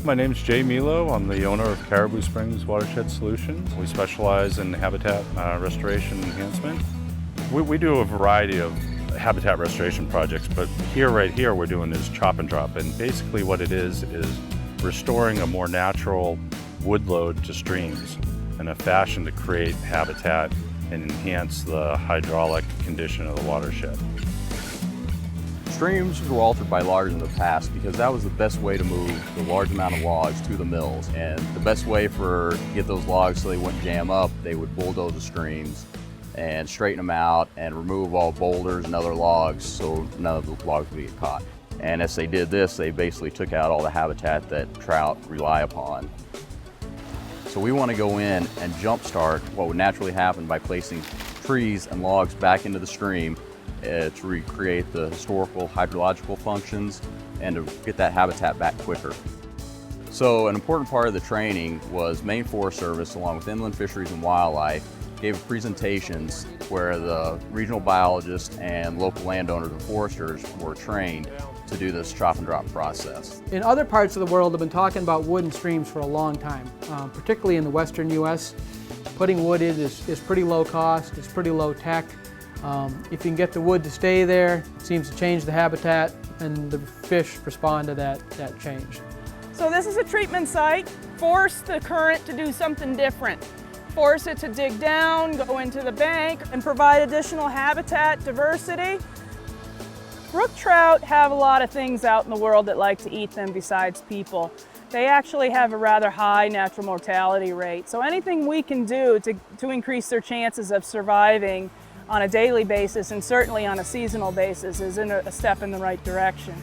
My name's Jay Milo. I'm the owner of Caribou Springs Watershed Solutions. We specialize in habitat restoration enhancement. We do a variety of habitat restoration projects, but right here, we're doing is chop and drop. And basically what it is restoring a more natural wood load to streams in a fashion to create habitat and enhance the hydraulic condition of the watershed. Streams were altered by loggers in the past because that was the best way to move the large amount of logs to the mills. And the best way to get those logs so they wouldn't jam up, they would bulldoze the streams and straighten them out and remove all boulders and other logs so none of the logs would get caught. And as they did this, they basically took out all the habitat that trout rely upon. So we want to go in and jumpstart what would naturally happen by placing trees and logs back into the stream to recreate the historical hydrological functions and to get that habitat back quicker. So an important part of the training was Maine Forest Service, along with Inland Fisheries and Wildlife, gave presentations where the regional biologists and local landowners and foresters were trained to do this chop and drop process. In other parts of the world, they've been talking about wood and streams for a long time, particularly in the western U.S. Putting wood in is pretty low cost, it's pretty low tech. If you can get the wood to stay there, it seems to change the habitat and the fish respond to that change. So this is a treatment site. Force the current to do something different. Force it to dig down, go into the bank, and provide additional habitat diversity. Brook trout have a lot of things out in the world that like to eat them besides people. They actually have a rather high natural mortality rate. So anything we can do to increase their chances of surviving on a daily basis and certainly on a seasonal basis is a step in the right direction.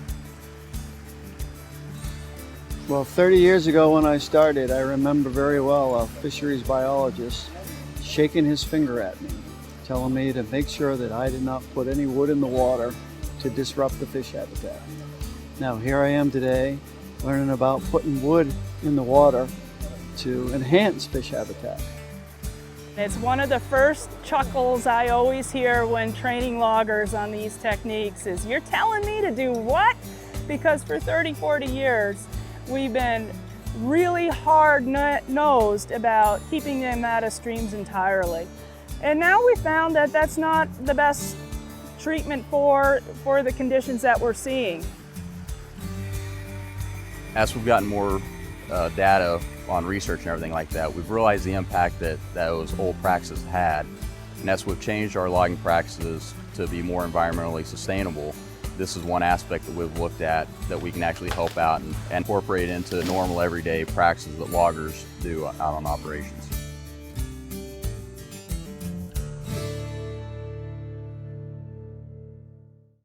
Well, 30 years ago when I started, I remember very well a fisheries biologist shaking his finger at me, telling me to make sure that I did not put any wood in the water to disrupt the fish habitat. Now here I am today learning about putting wood in the water to enhance fish habitat. It's one of the first chuckles I always hear when training loggers on these techniques is, "You're telling me to do what?" Because for 30, 40 years, we've been really hard-nosed about keeping them out of streams entirely. And now we found that that's not the best treatment for the conditions that we're seeing. As we've gotten more data on research and everything like that, we've realized the impact that those old practices had. And as we've changed our logging practices to be more environmentally sustainable, this is one aspect that we've looked at that we can actually help out and incorporate into normal everyday practices that loggers do out on operations.